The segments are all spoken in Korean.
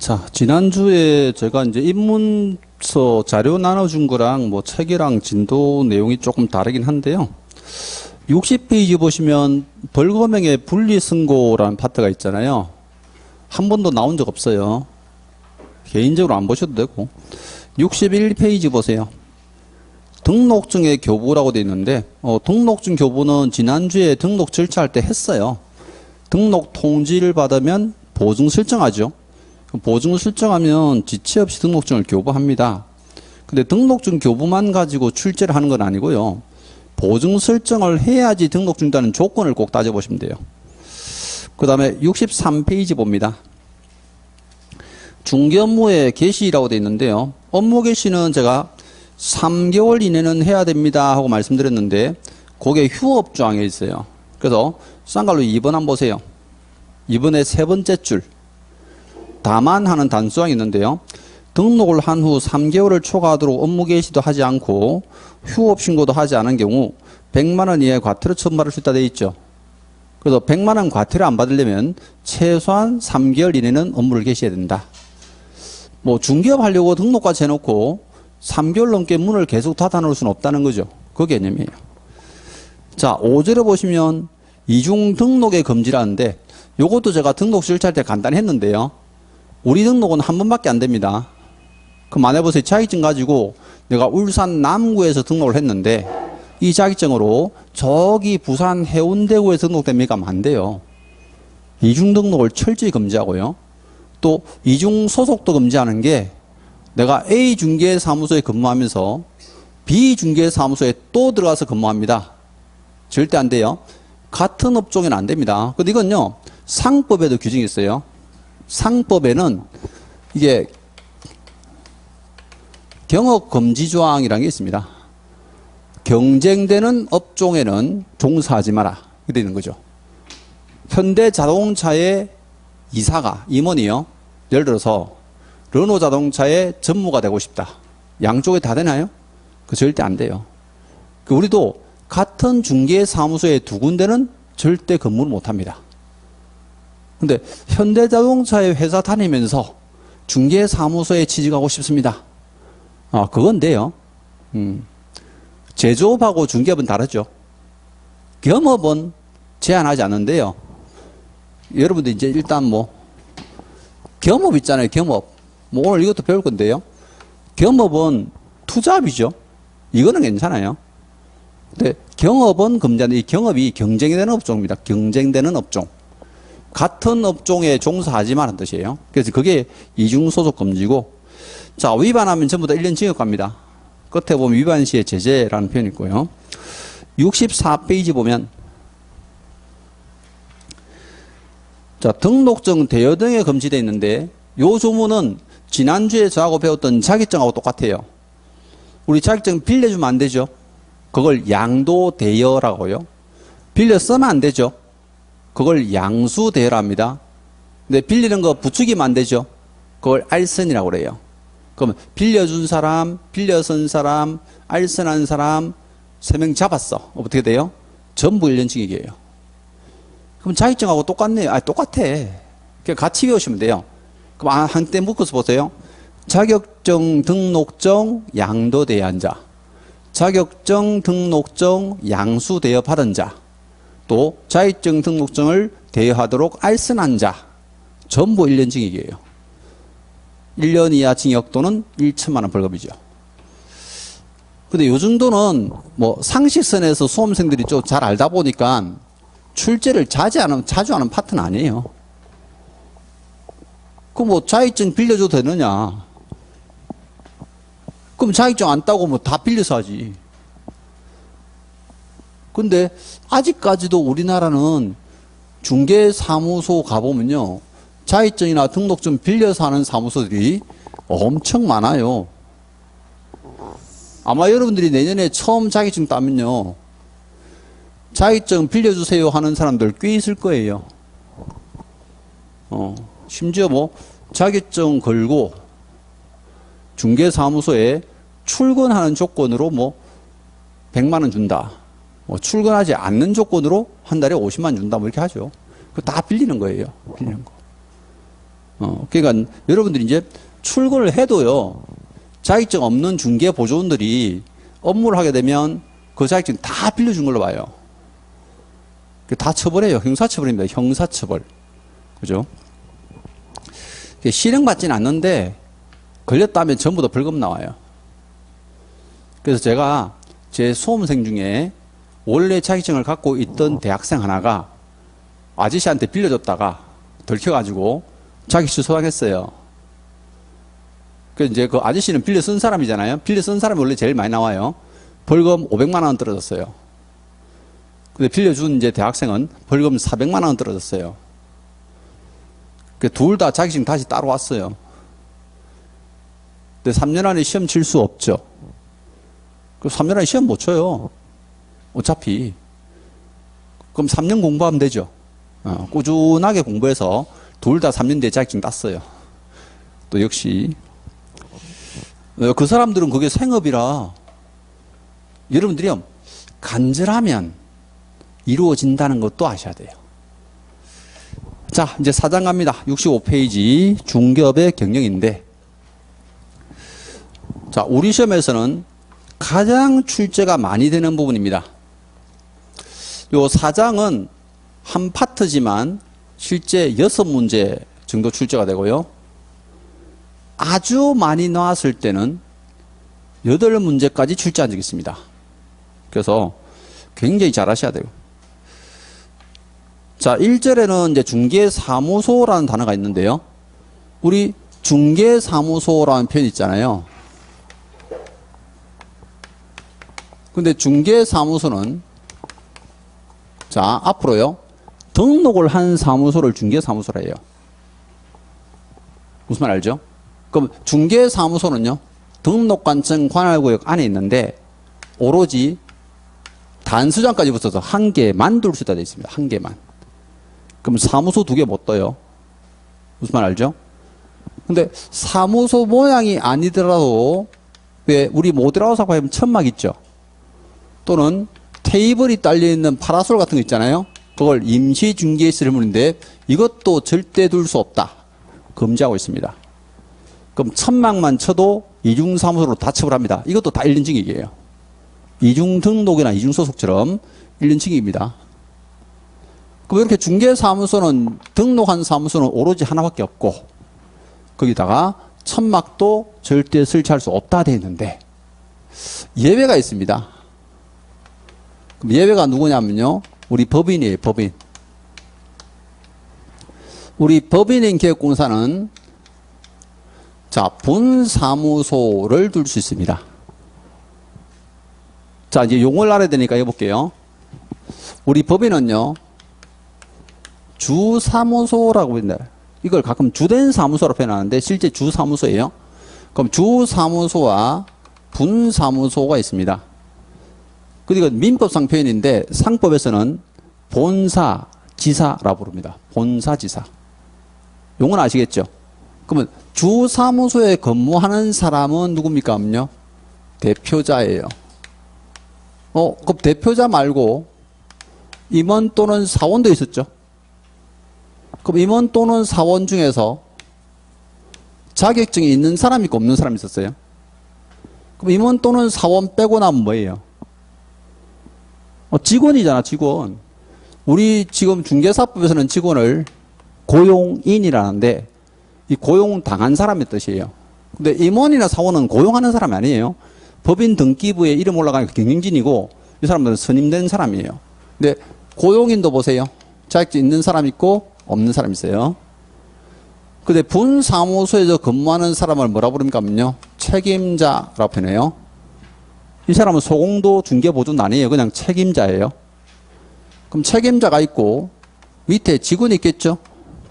자, 지난주에 제가 이제 입문서 자료 나눠준 거랑 뭐 책이랑 진도 내용이 조금 다르긴 한데요. 60페이지 보시면 벌금형의 분리승고라는 파트가 있잖아요. 한 번도 나온 적 없어요. 개인적으로 안 보셔도 되고. 61페이지 보세요. 등록증의 교부라고 되어 있는데, 등록증 교부는 지난주에 등록 절차할 때 했어요. 등록 통지를 받으면 보증 설정하죠. 보증을 설정하면 지체 없이 등록증을 교부합니다. 근데 등록증 교부만 가지고 출제를 하는 건 아니고요. 보증 설정을 해야지 등록증 따는 조건을 꼭 따져보시면 돼요. 그 다음에 63페이지 봅니다. 중개업무의 개시라고 되어 있는데요. 업무 개시는 제가 3개월 이내는 해야 됩니다 하고 말씀드렸는데 그게 휴업조항에 있어요. 그래서 쌍갈로 2번 한번 보세요. 2번의 세 번째 줄. 다만 하는 단수항이 있는데요. 등록을 한 후 3개월을 초과하도록 업무 개시도 하지 않고 휴업 신고도 하지 않은 경우 100만 원 이하의 과태료 처분받을 수 있다 되어 있죠. 그래서 100만 원 과태료 안 받으려면 최소한 3개월 이내는 업무를 개시해야 된다. 뭐 중개업 하려고 등록까지 해놓고 3개월 넘게 문을 계속 닫아놓을 수는 없다는 거죠. 그 개념이에요. 자, 5절에 보시면 이중 등록의 금지라는데 요것도 제가 등록 절차할 때 간단히 했는데요. 우리 등록은 한 번밖에 안 됩니다. 그럼 만해보세요. 자격증 가지고 내가 울산 남구에서 등록을 했는데 이 자격증으로 저기 부산 해운대구에서 등록됩니까? 하면 안 돼요. 이중 등록을 철저히 금지하고요. 또 이중 소속도 금지하는 게 내가 A 중개사무소에 근무하면서 B 중개사무소에 또 들어가서 근무합니다. 절대 안 돼요. 같은 업종에는 안 됩니다. 근데 이건요. 상법에도 규정이 있어요. 상법에는 이게 경업금지조항이라는 게 있습니다. 경쟁되는 업종에는 종사하지 마라. 이렇게 되는 거죠. 현대자동차의 이사가, 임원이요. 예를 들어서 르노자동차의 전무가 되고 싶다. 양쪽에 다 되나요? 그 절대 안 돼요. 우리도 같은 중개사무소에 두 군데는 절대 근무를 못합니다. 근데 현대자동차의 회사 다니면서 중개사무소에 취직하고 싶습니다. 그건 돼요. 제조업하고 중개업은 다르죠. 겸업은 제한하지 않는데요. 여러분들 이제 일단 뭐 겸업 있잖아요. 겸업. 뭐 오늘 이것도 배울 건데요. 겸업은 투잡이죠. 이거는 괜찮아요. 근데 경업은 금지하는데 이 경업이 경쟁이 되는 업종입니다. 경쟁되는 업종. 같은 업종에 종사하지 말라는 뜻이에요. 그래서 그게 이중소속 금지고, 자, 위반하면 전부 다 1년 징역 갑니다. 끝에 보면 위반 시에 제재라는 표현이 있고요. 64페이지 보면, 자, 등록증 대여 등에 금지되어 있는데, 요 조문은 지난주에 저하고 배웠던 자격증하고 똑같아요. 우리 자격증 빌려주면 안 되죠. 그걸 양도대여라고요. 빌려 쓰면 안 되죠. 그걸 양수대여랍니다. 근데 빌리는 거 부추기면 안 되죠. 그걸 알선이라고 그래요. 그러면 빌려준 사람, 빌려 쓴 사람, 알선한 사람 3명 잡았어. 어떻게 돼요? 전부 1년 징역이에요. 그럼 자격증하고 똑같네요. 똑같아. 그냥 같이 외우시면 돼요. 그럼 한때 묶어서 보세요. 자격증, 등록증, 양도대여한 자. 자격증, 등록증, 양수대여 받은 자. 또 자격증, 등록증을 대여하도록 알선한 자. 전부 1년 징역이에요. 1년 이하 징역 또는 1천만 원 벌금이죠. 근데 요 정도는 뭐 상식선에서 수험생들이 좀 잘 알다 보니까 출제를 자주 하는 파트는 아니에요. 그럼 뭐 자격증 빌려줘도 되느냐? 그럼 자격증 안 따고 뭐 다 빌려서 하지. 근데 아직까지도 우리나라는 중개사무소 가보면요. 자격증이나 등록증 빌려서 하는 사무소들이 엄청 많아요. 아마 여러분들이 내년에 처음 자격증 따면요. 자격증 빌려주세요 하는 사람들 꽤 있을 거예요. 심지어 뭐 자격증 걸고 중개사무소에 출근하는 조건으로 뭐 100만 원 준다. 뭐 출근하지 않는 조건으로 한 달에 50만 원 준다. 뭐 이렇게 하죠. 그거 다 빌리는 거예요. 빌리는 거. 그러니까 여러분들이 이제 출근을 해도요, 자격증 없는 중개 보조원들이 업무를 하게 되면 그 자격증 다 빌려준 걸로 봐요. 다 처벌해요. 형사처벌입니다. 형사처벌. 그죠? 실형받지는 않는데 걸렸다면 전부 다 벌금 나와요. 그래서 제가 제 수험생 중에 원래 자격증을 갖고 있던 대학생 하나가 아저씨한테 빌려줬다가 들켜가지고 자격증 소장했어요. 그래서 이제 그 아저씨는 빌려 쓴 사람이잖아요. 빌려 쓴 사람이 원래 제일 많이 나와요. 벌금 500만 원 떨어졌어요. 근데 빌려준 이제 대학생은 벌금 400만 원 떨어졌어요. 둘 다 자격증 다시 따로 왔어요. 근데 3년 안에 시험 칠 수 없죠. 그 3년 안에 시험 못 쳐요. 어차피. 그럼 3년 공부하면 되죠. 꾸준하게 공부해서 둘 다 3년 뒤에 자격증 땄어요. 또 역시. 그 사람들은 그게 생업이라 여러분들이요, 간절하면 이루어진다는 것도 아셔야 돼요. 자, 이제 4장 갑니다. 65페이지 중개업의 경영인데, 자, 우리 시험에서는 가장 출제가 많이 되는 부분입니다. 요 4장은 한 파트지만 실제 6문제 정도 출제가 되고요. 아주 많이 나왔을 때는 8문제까지 출제한 적이 있습니다. 그래서 굉장히 잘 하셔야 돼요. 자, 1절에는 이제 중개사무소라는 단어가 있는데요. 우리 중개사무소라는 표현 있잖아요. 근데 중개사무소는, 자, 앞으로요, 등록을 한 사무소를 중개사무소라 해요. 무슨 말 알죠? 그럼 중개사무소는요, 등록관청 관할구역 안에 있는데 오로지 단수장까지 붙어서 한 개만 둘 수 있다 되어 있습니다. 한 개만. 그럼 사무소 2개 못 떠요. 무슨 말 알죠? 근데 사무소 모양이 아니더라도 왜 우리 모델하우스하고 하면 천막 있죠? 또는 테이블이 딸려있는 파라솔 같은 거 있잖아요. 그걸 임시중개시설물인데 이것도 절대 둘 수 없다. 금지하고 있습니다. 그럼 천막만 쳐도 이중사무소로 다 처벌합니다. 이것도 다 1년징역이에요. 이중등록이나 이중소속처럼 1년징역입니다. 그럼 이렇게 중개사무소는 등록한 사무소는 오로지 하나밖에 없고 거기다가 천막도 절대 설치할 수 없다 되어 있는데 예외가 있습니다. 그럼 예외가 누구냐면요, 우리 법인이에요. 법인. 우리 법인인 기업공사는 자, 본사무소를 둘 수 있습니다. 자, 이제 용어를 알아야 되니까 해볼게요. 우리 법인은요, 주사무소라고 합니다. 이걸 가끔 주된 사무소로 표현하는데 실제 주사무소예요. 그럼 주사무소와 분사무소가 있습니다. 그리고 민법상 표현인데 상법에서는 본사, 지사라고 부릅니다. 본사, 지사. 용어는 아시겠죠? 그러면 주사무소에 근무하는 사람은 누굽니까? 하면요, 대표자예요. 그럼 대표자 말고 임원 또는 사원도 있었죠. 그럼 임원 또는 사원 중에서 자격증이 있는 사람이 있고 없는 사람이 있었어요. 그럼 임원 또는 사원 빼고 나면 뭐예요? 직원이잖아, 직원. 우리 지금 중개사법에서는 직원을 고용인이라는데 이 고용당한 사람의 뜻이에요. 근데 임원이나 사원은 고용하는 사람이 아니에요. 법인 등기부에 이름 올라가니까 경영진이고 이 사람들은 선임된 사람이에요. 근데 고용인도 보세요. 자격증 있는 사람 있고 없는 사람 있어요. 근데 분사무소에서 근무하는 사람을 뭐라 부릅니까? 하면요, 책임자라고 표현해요. 이 사람은 소공도 중개보조는 아니에요. 그냥 책임자예요. 그럼 책임자가 있고 밑에 직원이 있겠죠.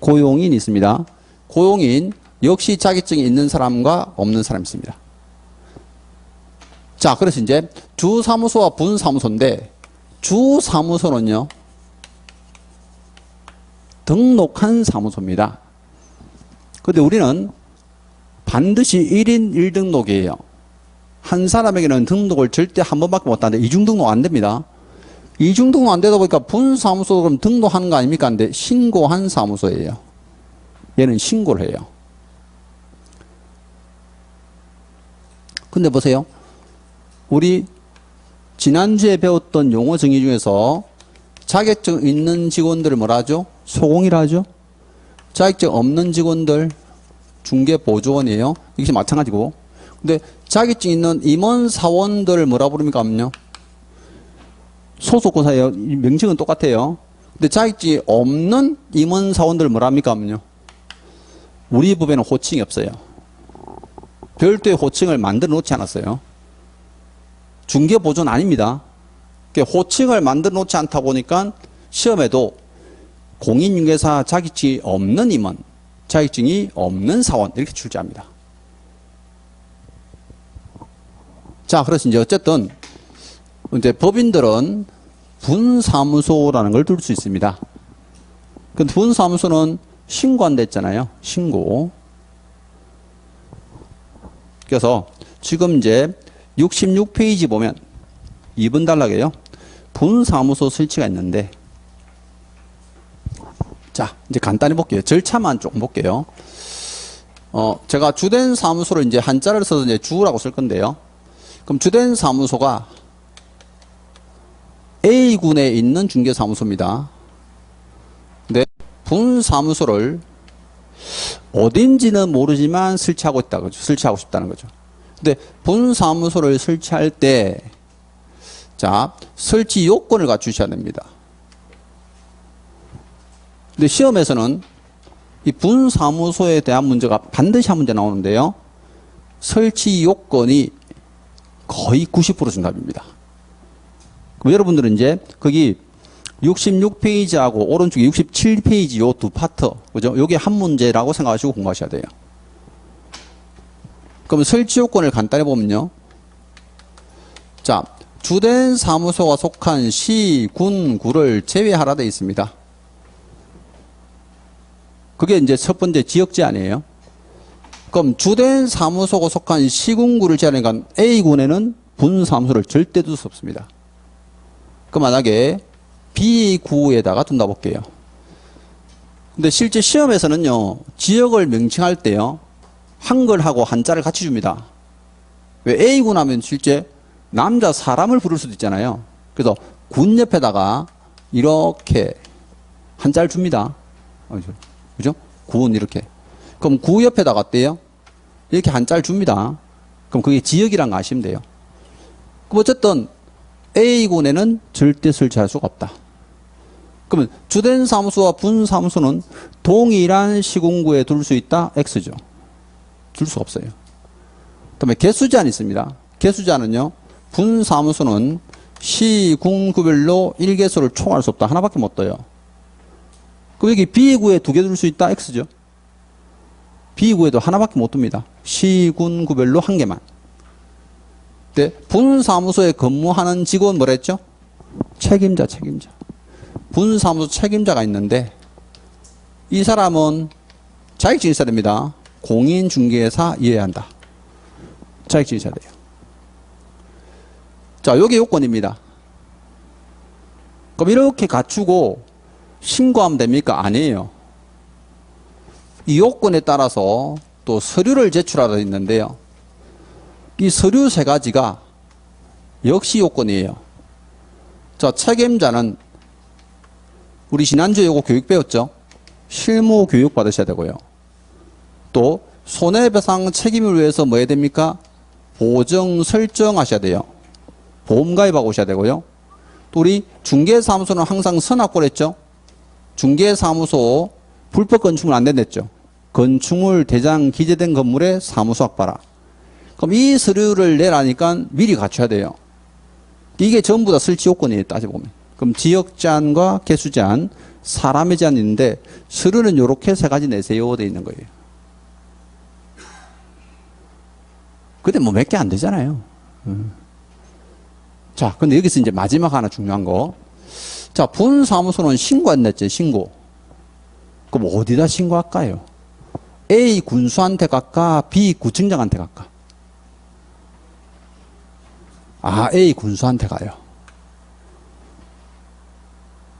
고용인이 있습니다. 고용인 역시 자격증이 있는 사람과 없는 사람이 있습니다. 자, 그래서 이제 주사무소와 분사무소인데 주사무소는요, 등록한 사무소입니다. 근데 우리는 반드시 1인 1등록이에요. 한 사람에게는 등록을 절대 한 번밖에 못하는데 이중등록 안 됩니다. 이중등록 안 되다 보니까 분사무소 그럼 등록하는 거 아닙니까? 근데 신고한 사무소예요. 얘는 신고를 해요. 근데 보세요. 우리 지난주에 배웠던 용어 정의 중에서 자격증 있는 직원들을 뭐라 하죠? 소공이라 하죠? 자격증 없는 직원들 중개보조원이에요. 이것이 마찬가지고. 근데 자격증 있는 임원사원들을 뭐라 부릅니까? 하면요. 소속공사예요. 명칭은 똑같아요. 근데 자격증이 없는 임원사원들을 뭐라 합니까? 하면요. 우리 법에는 호칭이 없어요. 별도의 호칭을 만들어 놓지 않았어요. 중개보조는 아닙니다. 호칭을 만들어 놓지 않다 보니까 시험에도 공인중개사 자격증이 없는 임원, 자격증이 없는 사원 이렇게 출제합니다. 자, 그래서 이제 어쨌든 이제 법인들은 분사무소라는 걸 둘 수 있습니다. 근데 분사무소는 신고한댔잖아요. 신고. 그래서 지금 이제 66페이지 보면 2번 단락에요. 분사무소 설치가 있는데, 자, 이제 간단히 볼게요. 절차만 조금 볼게요. 제가 주된 사무소를 이제 한자를 써서 이제 주라고 쓸 건데요. 그럼 주된 사무소가 A군에 있는 중개사무소입니다. 근데 분사무소를 어딘지는 모르지만 설치하고 있다. 그죠? 설치하고 싶다는 거죠. 근데 분사무소를 설치할 때, 자, 설치 요건을 갖추셔야 됩니다. 근데 시험에서는 이 분사무소에 대한 문제가 반드시 한 문제 나오는데요. 설치 요건이 거의 90% 정답입니다. 그럼 여러분들은 이제 거기 66페이지하고 오른쪽에 67페이지 요 두 파트, 그죠? 요게 한 문제라고 생각하시고 공부하셔야 돼요. 그럼 설치 요건을 간단히 보면요. 자, 주된 사무소가 속한 시, 군, 구를 제외하라 되어 있습니다. 그게 이제 첫 번째 지역 제한이에요. 그럼 주된 사무소가 속한 시군구를 제한하니까 A군에는 분사무소를 절대 둘 수 없습니다. 그럼 만약에 B구에다가 둔다 볼게요. 근데 실제 시험에서는요, 지역을 명칭할 때요, 한글하고 한자를 같이 줍니다. 왜 A군 하면 실제 남자 사람을 부를 수도 있잖아요. 그래서 군 옆에다가 이렇게 한자를 줍니다. 그죠? 군 이렇게. 그럼 구 옆에다가 어때요? 이렇게 한자를 줍니다. 그럼 그게 지역이란 거 아시면 돼요. 그럼 어쨌든 A군에는 절대 설치할 수가 없다. 그러면 주된 사무소와 분사무소는 동일한 시군구에 둘 수 있다? X죠. 둘 수가 없어요. 그다음에 개수제한이 있습니다. 개수제한은요, 분사무소는 시, 군, 구별로 1개소를 총할 수 없다. 하나밖에 못 둬요. 그럼 여기 B구에 2개 둘 수 있다? X죠. B구에도 하나밖에 못 둡니다. 시, 군, 구별로 1개만. 근데 분사무소에 근무하는 직원 뭐라 했죠? 책임자. 분사무소 책임자가 있는데 이 사람은 자격증이 있어야 됩니다. 공인중개사 이해야 한다. 자격증이 있어야 돼요. 자, 요게 요건입니다. 그럼 이렇게 갖추고 신고하면 됩니까? 아니에요. 이 요건에 따라서 또 서류를 제출하라 있는데요. 이 서류 3가지가 역시 요건이에요. 자, 책임자는 우리 지난주에 요거 교육 배웠죠? 실무 교육 받으셔야 되고요. 또 손해배상 책임을 위해서 뭐 해야 됩니까? 보정 설정하셔야 돼요. 보험 가입하고 오셔야 되고요. 또 우리 중개사무소는 항상 선악고를 했죠? 중개사무소 불법 건축물 안 된댔죠? 건축물 대장 기재된 건물에 사무소학 봐라. 그럼 이 서류를 내라니까 미리 갖춰야 돼요. 이게 전부 다 설치 요건이에요, 따져보면. 그럼 지역 제한과 개수 제한, 사람의 제한이 있는데 서류는 이렇게 3가지 내세요 돼 있는 거예요. 근데 뭐 몇 개 안 되잖아요. 자, 근데 여기서 이제 마지막 하나 중요한 거. 자, 분사무소는 신고 안 냈죠, 신고. 그럼 어디다 신고할까요? A 군수한테 갈까? B 구청장한테 갈까? A 군수한테 가요.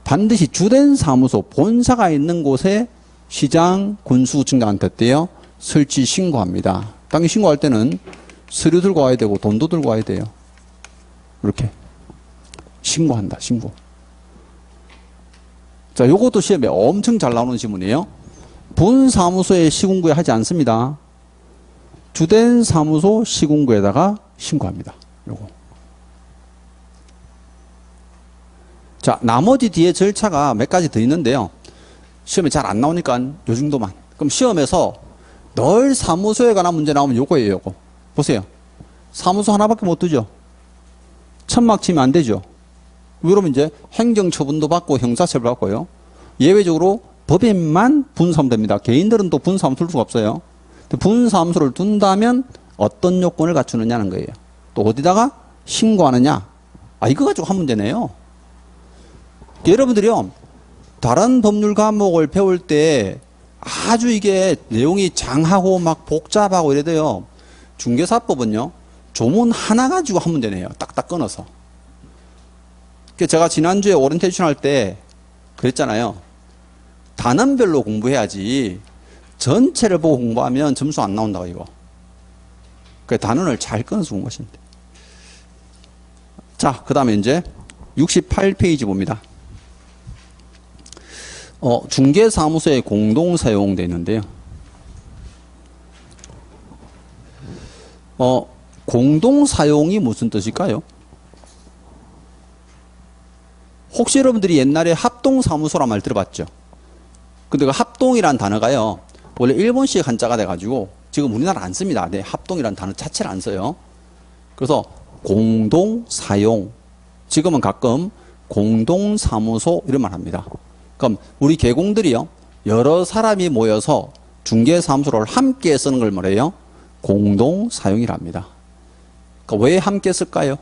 반드시 주된 사무소, 본사가 있는 곳에 시장 군수청장한테 어때요? 설치 신고합니다. 당연히 신고할 때는 서류 들고 와야 되고 돈도 들고 와야 돼요. 이렇게 신고한다. 신고. 자, 요것도 시험에 엄청 잘 나오는 지문이에요. 분사무소에 시군구에 하지 않습니다. 주된 사무소 시군구에다가 신고합니다. 요거. 자, 나머지 뒤에 절차가 몇 가지 더 있는데요. 시험에 잘 안 나오니까 요 정도만. 그럼 시험에서 늘 사무소에 관한 문제 나오면 요거예요, 요거. 보세요. 사무소 하나밖에 못 두죠. 천막 치면 안 되죠. 그러면 이제 행정처분도 받고 형사처벌 받고요. 예외적으로 법인만 분사하면 됩니다. 개인들은 또 분사하면 둘 수가 없어요. 분사함수를 둔다면 어떤 요건을 갖추느냐는 거예요. 또 어디다가 신고하느냐. 아, 이거 가지고 한 문제네요. 여러분들이요, 다른 법률 과목을 배울 때 아주 이게 내용이 장하고 막 복잡하고 이래 돼요. 중개사법은요, 조문 하나 가지고 한 문제네요. 딱딱 끊어서. 제가 지난주에 오리엔테이션 할 때 그랬잖아요. 단원별로 공부해야지 전체를 보고 공부하면 점수 안 나온다고 이거. 그 단원을 잘 끊어서 공부하시면 돼요. 자, 그 다음에 이제 68페이지 봅니다. 중개사무소에 공동 사용되어 있는데요. 공동 사용이 무슨 뜻일까요? 혹시 여러분들이 옛날에 합동사무소란 말 들어봤죠? 근데 그 합동이란 단어가요, 원래 일본식 한자가 돼가지고 지금 우리나라 안 씁니다. 네, 합동이란 단어 자체를 안 써요. 그래서 공동 사용, 지금은 가끔 공동 사무소 이런 말 합니다. 그럼 우리 개공들이요, 여러 사람이 모여서 중개사무소를 함께 쓰는 걸 뭐래요? 공동 사용이랍니다. 그러니까 왜 함께 쓸까요?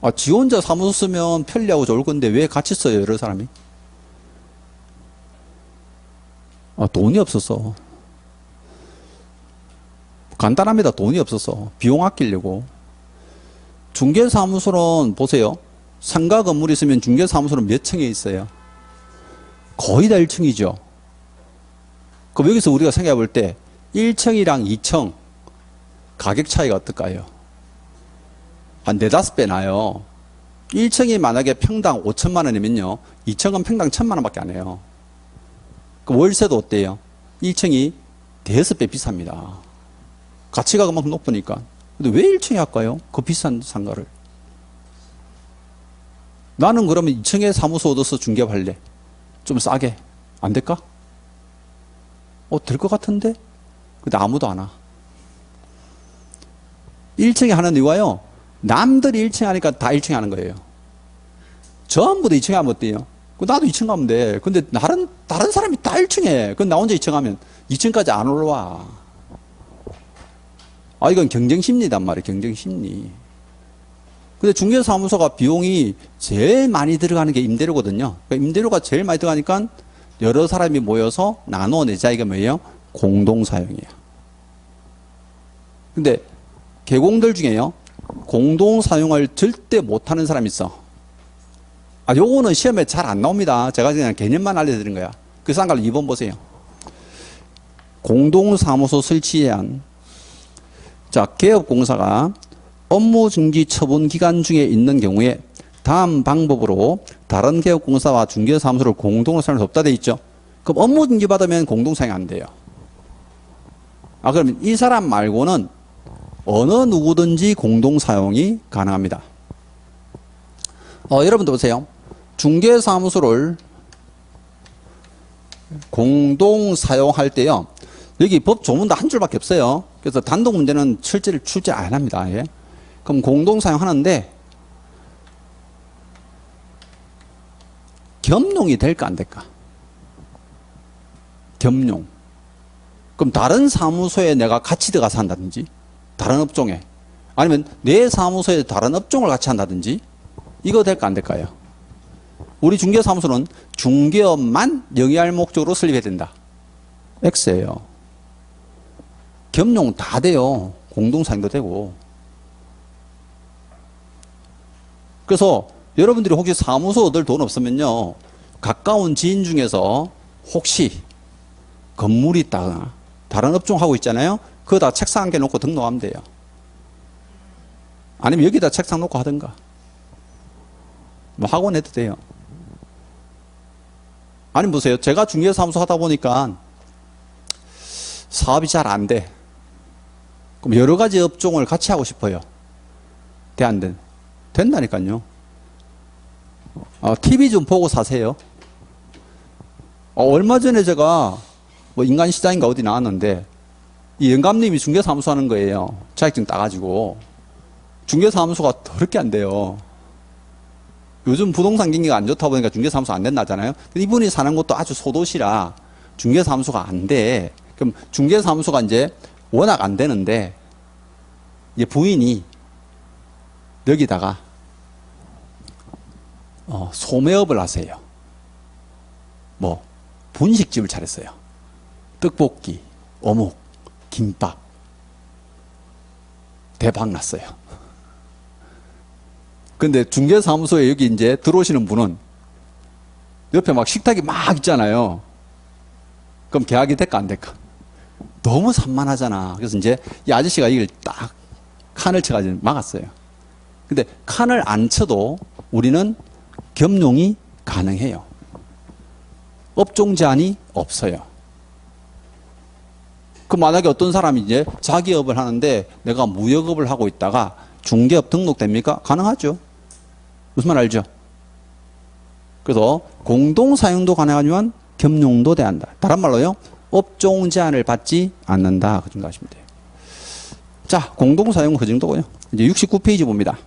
아, 지 혼자 사무소 쓰면 편리하고 좋을 건데 왜 같이 써요, 여러 사람이? 아, 돈이 없어서. 간단합니다. 돈이 없어서. 비용 아끼려고. 중개사무소는 보세요. 상가 건물이 있으면 중개사무소는 몇 층에 있어요? 거의 다 1층이죠. 그럼 여기서 우리가 생각해 볼 때 1층이랑 2층 가격 차이가 어떨까요? 한 4, 5배 나요. 1층이 만약에 평당 5천만 원이면요, 2층은 평당 1,000만 원밖에 안 해요. 그 월세도 어때요? 1층이 5배 비쌉니다. 가치가 그만큼 높으니까. 근데 왜 1층에 할까요? 그 비싼 상가를. 나는 그러면 2층에 사무소 얻어서 중개할래. 좀 싸게. 안 될까? 될 것 같은데? 근데 아무도 안 와. 1층에 하는 이유가요, 남들이 1층 하니까 다 1층에 하는 거예요. 전부 다 2층에 하면 어때요? 나도 2층 가면 돼. 근데 다른 사람이 다 1층에. 그럼 나 혼자 2층 하면 2층까지 안 올라와. 아, 이건 경쟁심리단 말이에요. 경쟁심리. 근데 중개사무소가 비용이 제일 많이 들어가는 게 임대료거든요. 그러니까 임대료가 제일 많이 들어가니까 여러 사람이 모여서 나눠내자. 이게 뭐예요? 공동사용이에요. 근데 개공들 중에요, 공동사용을 절대 못하는 사람이 있어. 아, 요거는 시험에 잘 안 나옵니다. 제가 그냥 개념만 알려드린 거야. 그 쌍갈로 2번 보세요. 공동사무소 설치한, 자, 개업공사가 업무중지 처분 기간 중에 있는 경우에 다음 방법으로 다른 개업공사와 중개사무소를 공동으로 사용할 수 없다 돼 있죠. 그럼 업무중지 받으면 공동사용 안 돼요. 아, 그러면 이 사람 말고는 어느 누구든지 공동사용이 가능합니다. 여러분들 보세요. 중개사무소를 공동사용할 때요, 여기 법 조문도 한 줄밖에 없어요. 그래서 단독 문제는 출제 안 합니다. 예. 그럼 공동사용하는데 겸용이 될까 안 될까? 겸용. 그럼 다른 사무소에 내가 같이 들어가서 한다든지, 다른 업종에, 아니면 내 사무소에 다른 업종을 같이 한다든지, 이거 될까 안 될까요? 우리 중개사무소는 중개업만 영위할 목적으로 설립해야 된다. X예요. 겸용 다 돼요. 공동사용도 되고. 그래서 여러분들이 혹시 사무소 얻을 돈 없으면요, 가까운 지인 중에서 혹시 건물이 있다거나 다른 업종 하고 있잖아요. 그거 다 책상 한 개 놓고 등록하면 돼요. 아니면 여기다 책상 놓고 하든가. 뭐 학원 해도 돼요. 아니 보세요. 제가 중개사무소 하다 보니까 사업이 잘 안 돼. 그럼 여러 가지 업종을 같이 하고 싶어요. 돼, 안 돼? 된다니까요. TV 좀 보고 사세요. 얼마 전에 제가 뭐 인간시장인가 어디 나왔는데 이 영감님이 중개사무소 하는 거예요. 자격증 따가지고. 중개사무소가 더럽게 안 돼요. 요즘 부동산 경기가 안 좋다 보니까 중개사무소 안 된다잖아요. 이분이 사는 곳도 아주 소도시라 중개사무소가 안 돼. 그럼 중개사무소가 이제 워낙 안 되는데 이제 부인이 여기다가 소매업을 하세요. 뭐 분식집을 차렸어요. 떡볶이, 어묵, 김밥. 대박 났어요. 근데 중개사무소에 여기 이제 들어오시는 분은 옆에 막 식탁이 막 있잖아요. 그럼 계약이 될까 안 될까? 너무 산만하잖아. 그래서 이제 이 아저씨가 이걸 딱 칸을 쳐가지고 막았어요. 근데 칸을 안 쳐도 우리는 겸용이 가능해요. 업종 제한이 없어요. 그 만약에 어떤 사람이 이제 자기 업을 하는데 내가 무역업을 하고 있다가 중개업 등록됩니까? 가능하죠. 무슨 말 알죠? 그래서 공동사용도 가능하지만 겸용도 대한다. 다른 말로요. 업종 제한을 받지 않는다. 그 정도 하시면 돼요. 자, 공동사용은 그 정도고요. 이제 69페이지 봅니다.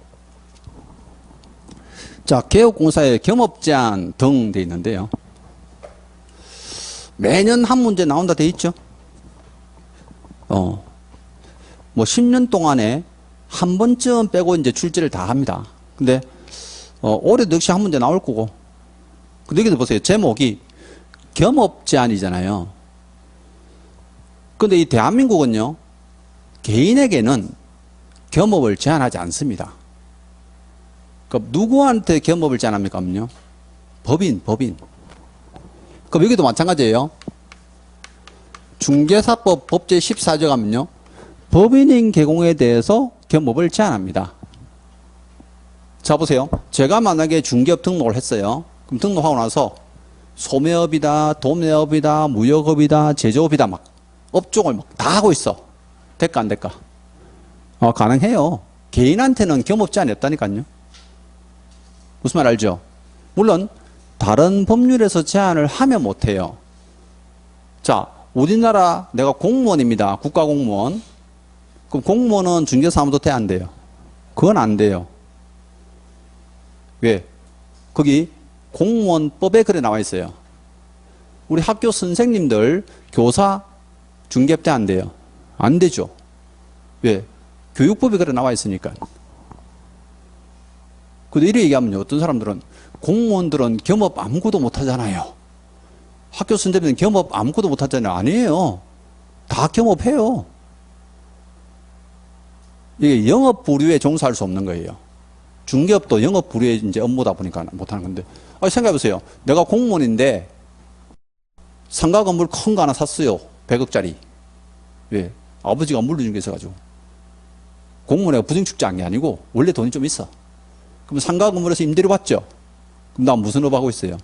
자, 개업공사의 겸업 제한 등 돼 있는데요. 매년 한 문제 나온다 돼 있죠. 뭐 10년 동안에 한 번쯤 빼고 이제 출제를 다 합니다. 근데 올해도 역시 한 문제 나올 거고. 근데 여기도 보세요. 제목이 겸업 제한이잖아요. 근데 이 대한민국은요, 개인에게는 겸업을 제한하지 않습니다. 그럼 누구한테 겸업을 제한합니까? 하면요, 법인. 그럼 여기도 마찬가지예요. 중개사법 법제 14조 가면요, 법인인 개공에 대해서 겸업을 제한합니다. 자, 보세요. 제가 만약에 중개업 등록을 했어요. 그럼 등록하고 나서 소매업이다, 도매업이다, 무역업이다, 제조업이다, 막 업종을 막 다 하고 있어. 될까 안 될까? 가능해요. 개인한테는 겸업 제한이 없다니까요. 무슨 말 알죠? 물론 다른 법률에서 제한을 하면 못해요. 자, 우리나라 내가 공무원입니다. 국가공무원. 그럼 공무원은 중개사무소 돼, 안 돼요? 그건 안 돼요. 왜? 거기 공무원법에 그래 나와 있어요. 우리 학교 선생님들 교사 중개업 돼, 안 돼요? 안 되죠. 왜? 교육법에 그래 나와 있으니까. 근데 이렇게 얘기하면요, 어떤 사람들은 공무원들은 겸업 아무것도 못 하잖아요. 학교 선생님들은 겸업 아무것도 못 하잖아요. 아니에요. 다 겸업해요. 이게 영업 부류에 종사할 수 없는 거예요. 중개업도 영업 부류의 이제 업무다 보니까 못하는 건데. 생각해 보세요. 내가 공무원인데 상가 건물 큰 거 하나 샀어요. 100억짜리. 왜? 아버지가 물려준 게 있어가지고. 공무원이 부정축제한 게 아니고 원래 돈이 좀 있어. 그럼 상가 건물에서 임대료 받죠? 그럼 나 무슨 업 하고 있어요?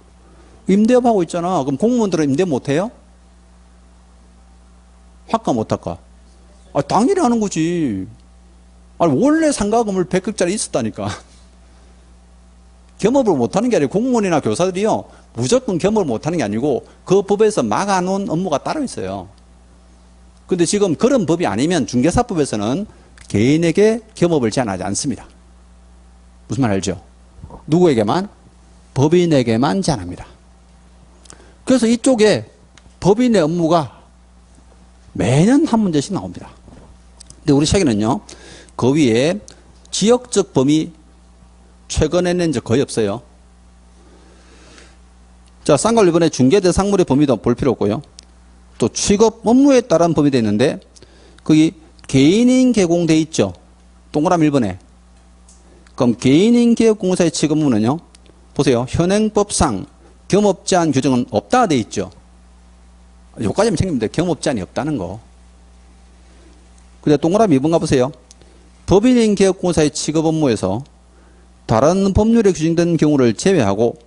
임대업 하고 있잖아. 그럼 공무원들은 임대 못 해요? 할까 못 할까? 당연히 하는 거지. 원래 상가 건물 100억짜리 있었다니까. 겸업을 못하는 게 아니고 공무원이나 교사들이요, 무조건 겸업을 못하는 게 아니고 그 법에서 막아놓은 업무가 따로 있어요. 근데 지금 그런 법이 아니면 중개사법에서는 개인에게 겸업을 제한하지 않습니다. 무슨 말 알죠? 누구에게만? 법인에게만 제한합니다. 그래서 이쪽에 법인의 업무가 매년 한 문제씩 나옵니다. 근데 우리 책에는요, 그 위에 지역적 범위 최근에는 이제 거의 없어요. 자, 쌍걸 이번에 중개대상물의 범위도 볼 필요 없고요. 또 취급 업무에 따른 범위도 있는데 거기 개인인 개공돼 있죠. 동그라미 1번에. 그럼 개인인 기업공사의 취급 의무는요. 보세요. 현행법상 겸업제한 규정은 없다 돼 있죠. 여기까지만 챙기면 돼요. 겸업제한이 없다는 거. 근데 동그라미 2번 가보세요. 법인인 기업공사의 취급 업무에서 다른 법률에 규정된 경우를 제외하고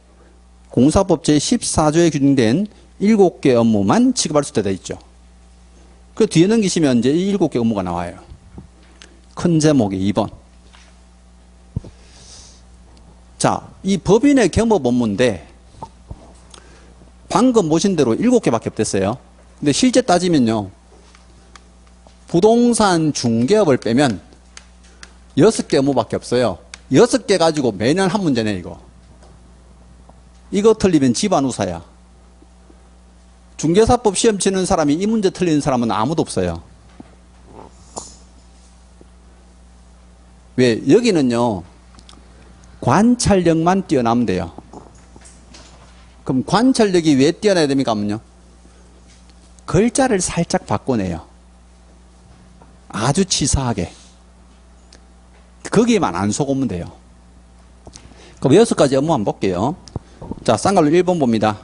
공사법 제14조에 규정된 7개 업무만 취급할 수 있다 돼 있죠. 그 뒤에 넘기시면 이제 이 7개 업무가 나와요. 큰 제목이 2번. 자, 이 법인의 겸업 업무인데 방금 보신 대로 7개밖에 없댔어요. 근데 실제 따지면요. 부동산 중개업을 빼면 6개 업무밖에 없어요. 6개 가지고 매년 한 문제네 이거. 이거 틀리면 집안 우사야. 중개사법 시험 치는 사람이 이 문제 틀리는 사람은 아무도 없어요. 왜? 여기는요. 관찰력만 뛰어나면 돼요. 그럼 관찰력이 왜 뛰어나야 됩니까? 하면요. 글자를 살짝 바꿔내요. 아주 치사하게. 거기에만 안 속으면 돼요. 그럼 6가지 업무 한번 볼게요. 자, 쌍갈로 1번 봅니다.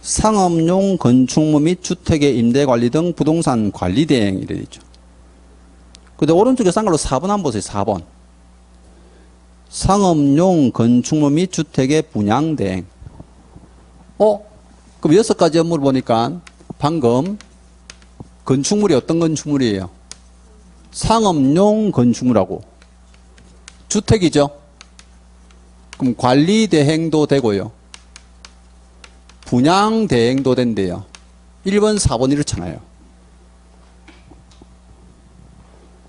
상업용 건축물 및 주택의 임대관리 등 부동산 관리 대행 이래 있죠. 근데 오른쪽에 쌍갈로 4번 한번 보세요. 4번. 상업용 건축물 및 주택의 분양 대행. 그럼 6가지 업무를 보니까 방금 건축물이 어떤 건축물이에요? 상업용 건축물하고 주택이죠. 그럼 관리 대행도 되고요. 분양 대행도 된대요. 1번, 4번 이렇잖아요.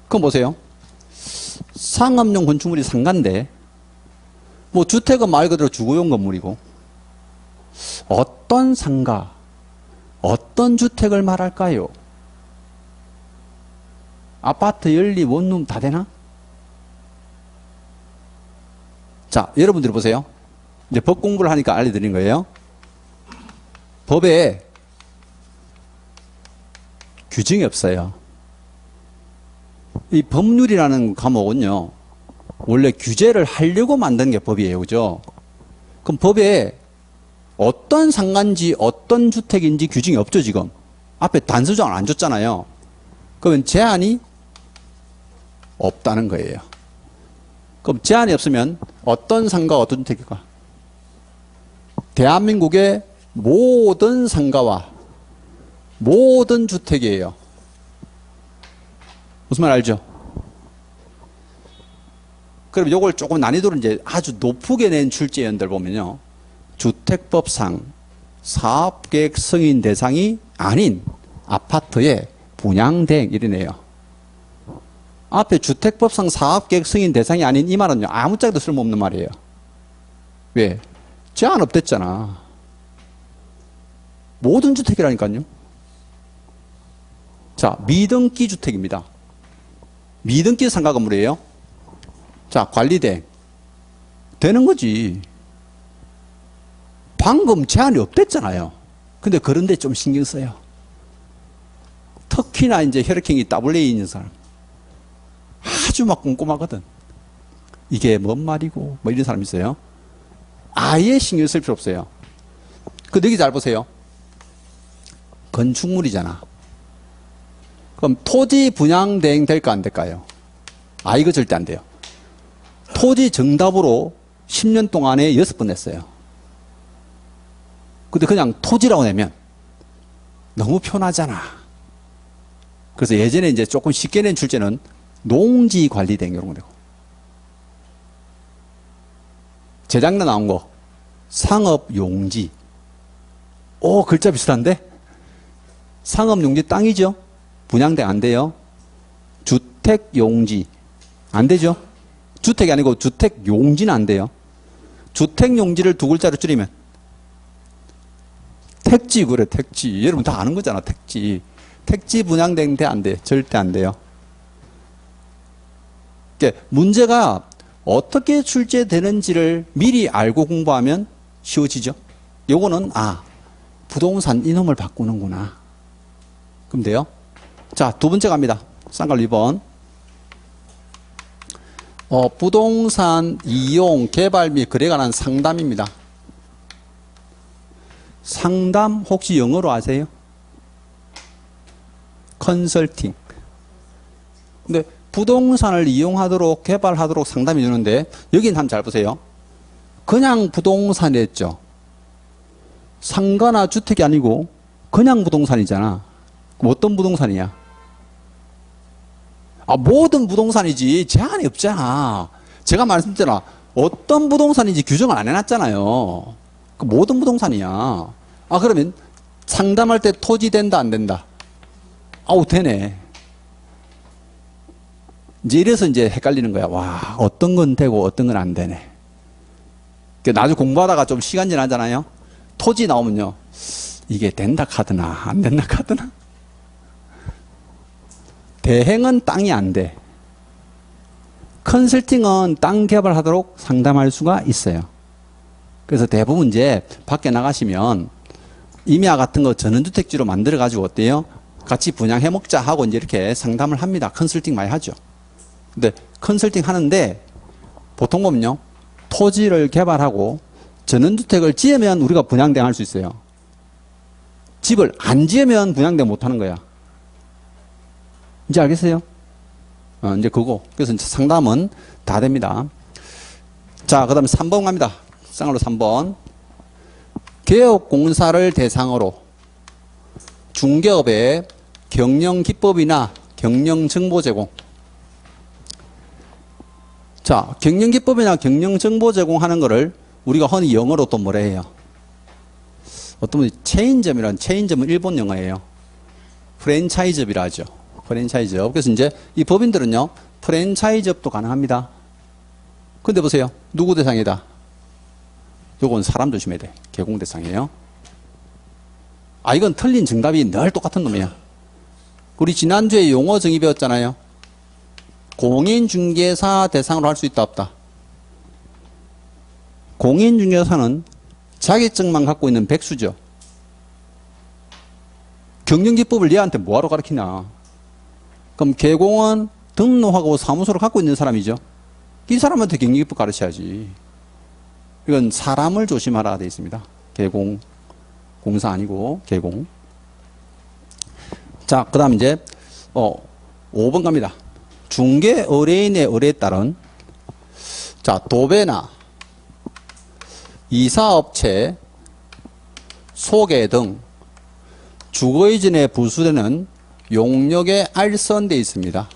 그럼 보세요. 상업용 건축물이 상가인데 뭐 주택은 말 그대로 주거용 건물이고 어떤 상가, 어떤 주택을 말할까요? 아파트, 연립, 원룸 다 되나? 자, 여러분들이 보세요. 이제 법 공부를 하니까 알려드린 거예요. 법에 규정이 없어요. 이 법률이라는 과목은요, 원래 규제를 하려고 만든 게 법이에요. 그죠? 그럼 법에 어떤 상가인지 어떤 주택인지 규정이 없죠, 지금. 앞에 단서조항을 안 줬잖아요. 그러면 제한이 없다는 거예요. 그럼 제한이 없으면 어떤 상가, 어떤 주택일까? 대한민국의 모든 상가와 모든 주택이에요. 무슨 말 알죠? 그럼 요걸 조금 난이도를 이제 아주 높게 낸 출제위원들 보면요. 주택법상 사업계획 승인 대상이 아닌 아파트의 분양대행 이러네요. 앞에 주택법상 사업계획 승인 대상이 아닌 이 말은요. 아무짝에도 쓸모없는 말이에요. 왜? 제한 없댔잖아. 모든 주택이라니까요. 자, 미등기 주택입니다. 미등기 상가 건물이에요. 자, 관리대행. 되는 거지. 방금 제한이 없댔잖아요. 근데 그런데 좀 신경 써요. 특히나 이제 혈액형이 AA 있는 사람. 아주 막 꼼꼼하거든. 이게 뭔 말이고, 뭐 이런 사람 있어요. 아예 신경 쓸 필요 없어요. 근데 여기 잘 보세요. 건축물이잖아. 그럼 토지 분양 대행 될까 안 될까요? 아, 이거 절대 안 돼요. 토지 정답으로 10년 동안에 6번 냈어요. 근데 그냥 토지라고 내면 너무 편하잖아. 그래서 예전에 이제 조금 쉽게 낸 출제는 농지 관리 대행 이런 거 되고. 재작년 나온 거 상업 용지. 오, 글자 비슷한데? 상업 용지 땅이죠? 분양대행 안 돼요. 주택 용지 안 되죠? 주택이 아니고 주택 용지는 안 돼요. 주택 용지를 두 글자로 줄이면 택지 그래, 택지. 여러분 다 아는 거잖아, 택지. 택지 분양대행 돼, 안 돼? 절대 안 돼요. 그러니까 문제가 어떻게 출제되는지를 미리 알고 공부하면 쉬워지죠. 요거는 부동산 이놈을 바꾸는구나. 그럼 돼요. 자, 두 번째 갑니다. 쌍갈 2번. 부동산 이용, 개발 및 거래에 관한 상담입니다. 상담 혹시 영어로 아세요? 컨설팅. 근데 부동산을 이용하도록 개발하도록 상담해 주는데 여기는 한번 잘 보세요. 그냥 부동산이 했죠. 상가나 주택이 아니고 그냥 부동산이잖아. 그럼 어떤 부동산이야? 모든 부동산이지 제한이 없잖아. 제가 말씀드렸잖아. 어떤 부동산인지 규정을 안 해놨잖아요. 모든 부동산이야. 그러면 상담할 때 토지 된다 안 된다? 되네. 이래서 이제 헷갈리는 거야. 와, 어떤 건 되고 어떤 건 안 되네. 나중에 공부하다가 좀 시간 지나잖아요. 토지 나오면요. 이게 된다 카드나 안 된다 카드나? 대행은 땅이 안 돼. 컨설팅은 땅 개발하도록 상담할 수가 있어요. 그래서 대부분 이제 밖에 나가시면 임야 같은 거 전원주택지로 만들어가지고 어때요? 같이 분양해 먹자 하고 이제 이렇게 상담을 합니다. 컨설팅 많이 하죠. 근데 컨설팅 하는데 보통 보면요. 토지를 개발하고 전원주택을 지으면 우리가 분양대행할 수 있어요. 집을 안 지으면 분양대행 못 하는 거야. 이제 알겠어요? 이제 그거. 그래서 이제 상담은 다 됩니다. 자, 그 다음에 3번 갑니다. 쌍으로 3번. 개업공사를 대상으로 중개업의 경영기법이나 경영정보 제공. 자, 경영기법이나 경영정보 제공하는 거를 우리가 흔히 영어로 또 뭐라 해요? 어떤 분이 체인점이라는, 체인점은 일본 영어예요. 프랜차이즈업이라 하죠. 프랜차이즈업. 그래서 이제 이 법인들은요, 프랜차이즈업도 가능합니다. 근데 보세요. 누구 대상이다? 요건 사람 조심해야 돼. 개공 대상이에요. 이건 틀린 정답이 늘 똑같은 놈이야. 우리 지난주에 용어 정의 배웠잖아요. 공인중개사 대상으로 할 수 있다, 없다? 공인중개사는 자격증만 갖고 있는 백수죠. 경영기법을 얘한테 뭐하러 가르치냐. 그럼 개공은 등록하고 사무소를 갖고 있는 사람이죠. 이 사람한테 경영기법 가르쳐야지. 이건 사람을 조심하라 되어 있습니다. 개공, 공사 아니고 개공. 자, 그 다음 이제 5번 갑니다. 중개 의뢰인의 의뢰에 따른 자, 도배나 이사업체 소개 등 주거이전에 부수되는 용역에 알선되어 있습니다.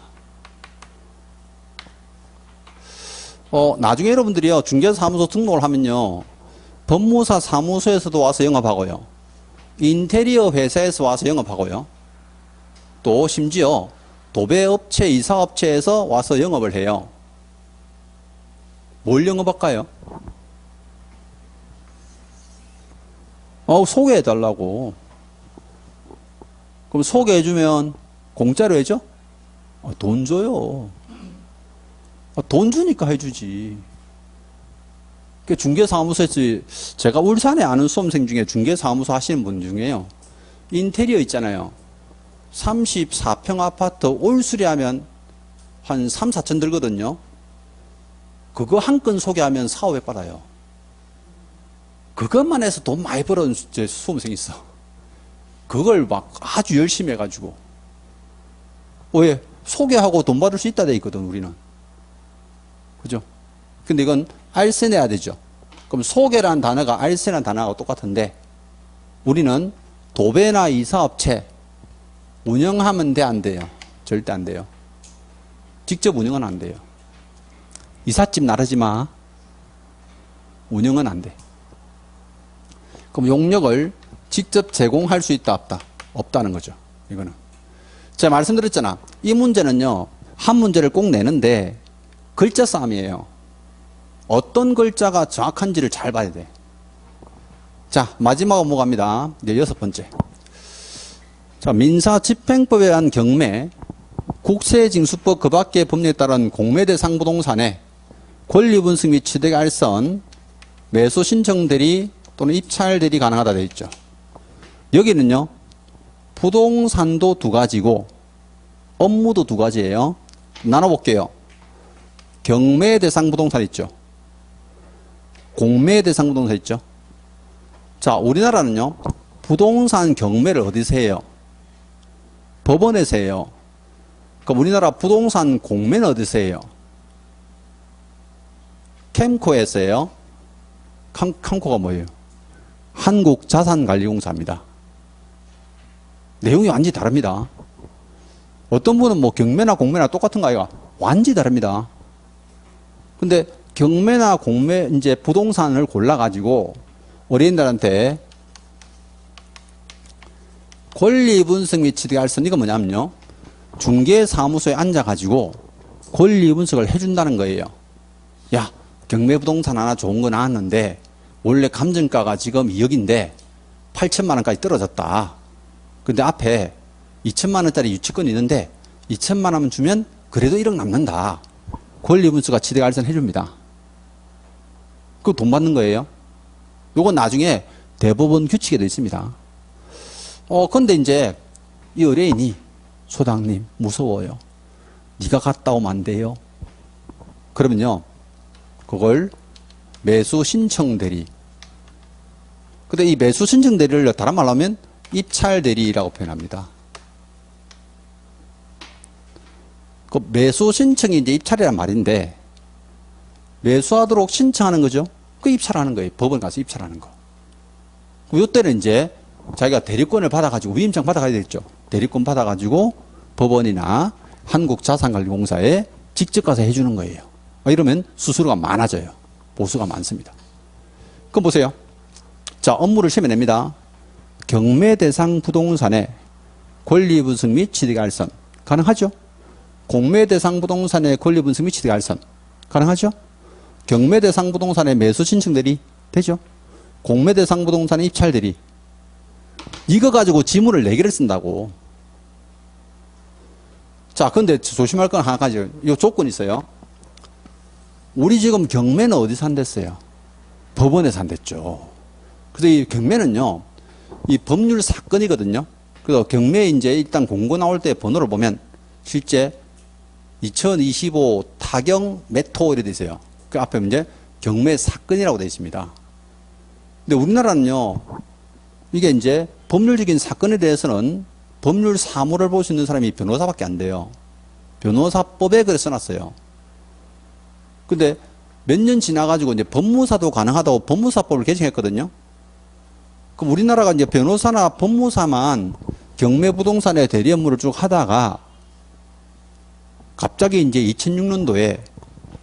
나중에 여러분들이요, 중개사무소 등록을 하면요, 법무사 사무소에서도 와서 영업하고요, 인테리어 회사에서 와서 영업하고요, 또 심지어 도배업체, 이사업체에서 와서 영업을 해요. 뭘 영업할까요? 소개해달라고. 그럼 소개해주면 공짜로 해줘? 돈 줘요. 돈 주니까 해주지. 중개사무소에서, 제가 울산에 아는 수험생 중에 중개사무소 하시는 분 중에요, 인테리어 있잖아요. 34평 아파트 올수리하면 한 3, 4천 들거든요. 그거 한 건 소개하면 4, 500 받아요. 그것만 해서 돈 많이 벌은 수험생이 있어. 그걸 막 아주 열심히 해가지고. 왜? 소개하고 돈 받을 수 있다 돼 있거든, 우리는. 그죠? 근데 이건 알선해야 되죠. 그럼 소개라는 단어가 알선이라는 단어하고 똑같은데, 우리는 도배나 이사업체 운영하면 돼, 안 돼요? 절대 안 돼요. 직접 운영은 안 돼요. 이삿짐 나르지 마. 운영은 안 돼. 그럼 용역을 직접 제공할 수 있다, 없다? 없다는 거죠. 이거는. 제가 말씀드렸잖아. 이 문제는요, 한 문제를 꼭 내는데 글자 싸움이에요. 어떤 글자가 정확한지를 잘 봐야 돼. 자, 마지막 업무 갑니다. 이제 6번째. 자, 민사집행법에 의한 경매, 국세징수법 그 밖의 법률에 따른 공매 대상 부동산에 권리분석 및 취득 알선, 매수 신청 대리 또는 입찰 대리 가능하다 되어 있죠. 여기는요, 부동산도 두 가지고 업무도 두 가지예요. 나눠볼게요. 경매 대상 부동산 있죠. 공매 대상 부동산 있죠. 자, 우리나라는요, 부동산 경매를 어디서 해요? 법원에서 해요. 그럼 우리나라 부동산 공매는 어디서 해요? 캠코에서 해요. 캠코가 뭐예요? 한국자산관리공사입니다. 내용이 완전히 다릅니다. 어떤 분은 뭐 경매나 공매나 똑같은 거 아이가? 완전히 다릅니다. 근데 경매나 공매 이제 부동산을 골라가지고 어린이들한테 권리분석 및 취득할선 이거 뭐냐면요. 중개사무소에 앉아가지고 권리분석을 해준다는 거예요. 야, 경매부동산 하나 좋은 거 나왔는데 원래 감정가가 지금 2억인데 8천만 원까지 떨어졌다. 근데 앞에 2천만 원짜리 유치권이 있는데 2천만 원 주면 그래도 1억 남는다. 권리분석과 취득할선 해줍니다. 그거 돈 받는 거예요. 요건 나중에 대법원 규칙에 되어 있습니다. 근데 이제 이 의뢰인이 소장님 무서워요. 네가 갔다 오면 안 돼요. 그러면요. 그걸 매수 신청 대리. 근데 이 매수 신청 대리를 다른 말로 하면 입찰 대리라고 표현합니다. 그 매수 신청이 이제 입찰이란 말인데 매수하도록 신청하는 거죠. 그 입찰하는 거예요. 법원 가서 입찰하는 거. 이때는 이제 자기가 대리권을 받아가지고 위임장 받아가야 되겠죠. 대리권 받아가지고 법원이나 한국자산관리공사에 직접 가서 해주는 거예요. 이러면 수수료가 많아져요. 보수가 많습니다. 그럼 보세요. 자, 업무를 시험에 냅니다. 경매 대상 부동산의 권리분석 및 취득알선 가능하죠? 공매 대상 부동산의 권리분석 및 취득알선 가능하죠? 경매 대상 부동산의 매수 신청 대리 되죠? 공매 대상 부동산의 입찰 대리. 이거 가지고 지문을 4개를 쓴다고. 자, 근데 조심할 건 하나 가지고, 이 조건이 있어요. 우리 지금 경매는 어디서 한댔어요? 법원에서 한댔죠. 그래서 이 경매는요, 이 법률 사건이거든요. 그래서 경매 이제 일단 공고 나올 때 번호를 보면 실제 2025 타경 메토 이렇게 돼 있어요. 그 앞에 이제 경매 사건이라고 되어 있습니다. 근데 우리나라는요, 이게 이제 법률적인 사건에 대해서는 법률 사무를 볼 수 있는 사람이 변호사밖에 안 돼요. 변호사법에 그래 써놨어요. 근데 몇 년 지나가지고 이제 법무사도 가능하다고 법무사법을 개정했거든요. 그럼 우리나라가 이제 변호사나 법무사만 경매부동산의 대리 업무를 쭉 하다가 갑자기 이제 2006년도에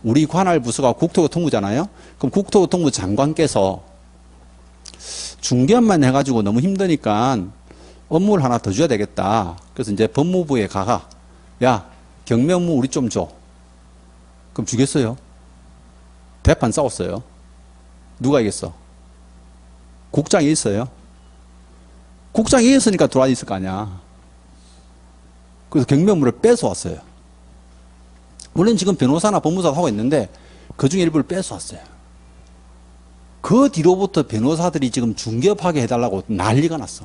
우리 관할 부서가 국토교통부잖아요. 그럼 국토교통부 장관께서 중개업만 해가지고 너무 힘드니까 업무를 하나 더 줘야 되겠다. 그래서 이제 법무부에 가가, 야, 경매 업무 우리 좀 줘. 그럼 주겠어요? 대판 싸웠어요. 누가 이겼어? 국장이 있어요. 국장이 이겼으니까 들어와 있을 거 아니야. 그래서 경매 업무를 뺏어왔어요. 물론 지금 변호사나 법무사도 하고 있는데 그 중에 일부를 뺏어왔어요. 그 뒤로부터 변호사들이 지금 중개업하게 해달라고 난리가 났어.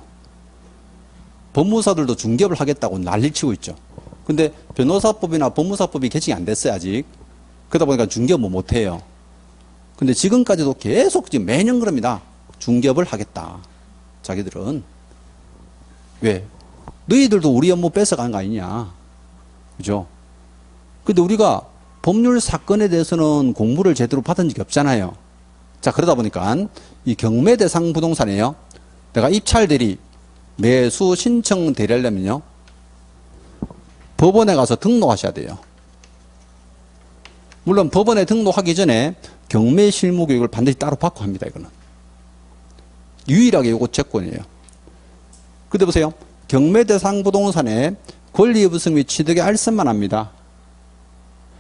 법무사들도 중개업을 하겠다고 난리치고 있죠. 근데 변호사법이나 법무사법이 개정이 안 됐어요, 아직. 그러다 보니까 중개업 뭐 못해요. 근데 지금까지도 계속 지금 매년 그럽니다. 중개업을 하겠다. 자기들은. 왜? 너희들도 우리 업무 뺏어가는 거 아니냐. 그죠? 근데 우리가 법률 사건에 대해서는 공부를 제대로 받은 적이 없잖아요. 자, 그러다 보니까 이 경매 대상 부동산이에요. 내가 입찰 대리, 매수 신청 대리하려면요. 법원에 가서 등록하셔야 돼요. 물론 법원에 등록하기 전에 경매 실무 교육을 반드시 따로 받고 합니다. 이거는. 유일하게 이거 채권이에요. 근데 보세요. 경매 대상 부동산에 권리 분석 및 취득의 알선만 합니다.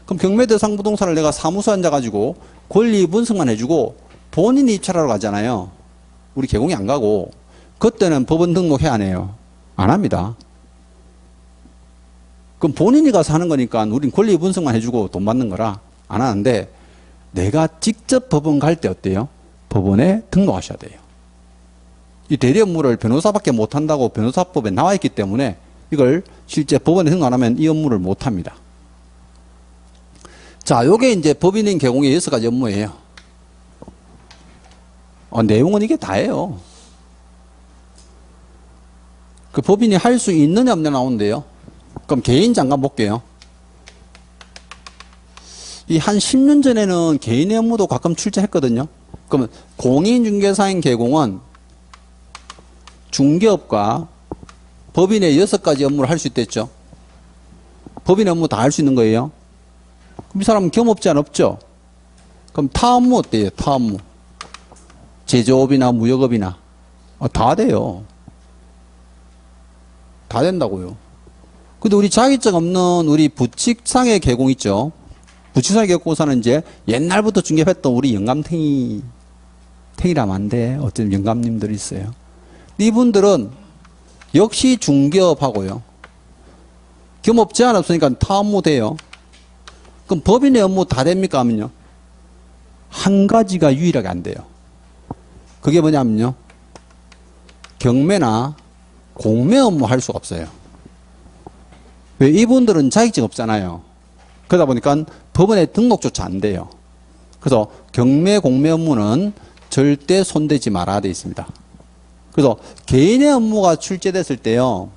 그럼 경매 대상 부동산을 내가 사무소에 앉아가지고 권리 분석만 해주고 본인이 입찰하러 가잖아요. 우리 개공이 안 가고 그때는 법원 등록해 안 해요. 안 합니다. 그럼 본인이 가서 하는 거니까 우린 권리 분석만 해주고 돈 받는 거라 안 하는데 내가 직접 법원 갈 때 어때요? 법원에 등록하셔야 돼요. 이 대리 업무를 변호사밖에 못 한다고 변호사법에 나와 있기 때문에 이걸 실제 법원에 등록 안 하면 이 업무를 못 합니다. 자, 요게 이제 법인인 개공의 6가지 업무예요. 내용은 이게 다예요. 그 법인이 할 수 있느냐 없느냐 나오는데요. 그럼 개인 잠깐 볼게요. 이 한 10년 전에는 개인의 업무도 가끔 출제했거든요. 그러면 공인중개사인 개공은 중개업과 법인의 6가지 업무를 할 수 있댔죠. 법인의 업무 다 할 수 있는 거예요. 그럼 이 사람은 겸업제한 없죠. 그럼 타 업무 어때요? 타 업무. 제조업이나 무역업이나 다 돼요. 다 된다고요. 근데 우리 자격증 없는 우리 부칙상의 개공 있죠. 부칙상의 개공사는 이제 옛날부터 중개했던 우리 영감탱이라면 안 돼. 어떤 영감님들이 있어요. 이분들은 역시 중개업하고요. 겸업 제한 없으니까 타 업무 돼요. 그럼 법인의 업무 다 됩니까? 하면요. 한 가지가 유일하게 안 돼요. 그게 뭐냐면요. 경매나 공매 업무 할 수가 없어요. 왜? 이분들은 자격증 없잖아요. 그러다 보니까 법원에 등록조차 안 돼요. 그래서 경매, 공매 업무는 절대 손대지 말아야 돼 있습니다. 그래서 개인의 업무가 출제됐을 때요.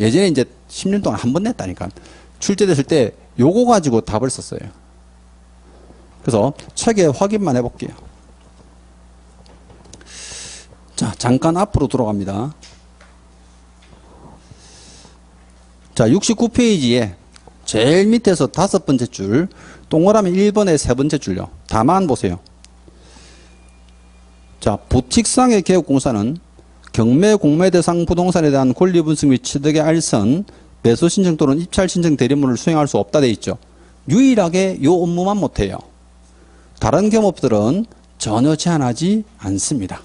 예전에 이제 10년 동안 한 번 냈다니까. 출제됐을 때 요거 가지고 답을 썼어요. 그래서 책에 확인만 해볼게요. 자, 잠깐 앞으로 돌아갑니다. 자, 69페이지에 제일 밑에서 5번째 줄, 동그라미 1번의 3번째 줄요. 다만 보세요. 자, 부칙상의 개업공사는 경매, 공매 대상 부동산에 대한 권리분석 및 취득의 알선, 매수 신청 또는 입찰 신청 대리문을 수행할 수 없다 돼 있죠. 유일하게 요 업무만 못해요. 다른 겸업들은 전혀 제한하지 않습니다.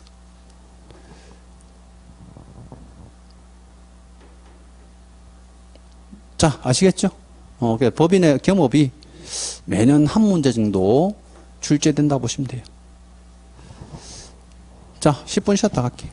자, 아시겠죠? 법인의 겸업이 매년 한 문제 정도 출제된다 보시면 돼요. 자, 10분 쉬었다 갈게요.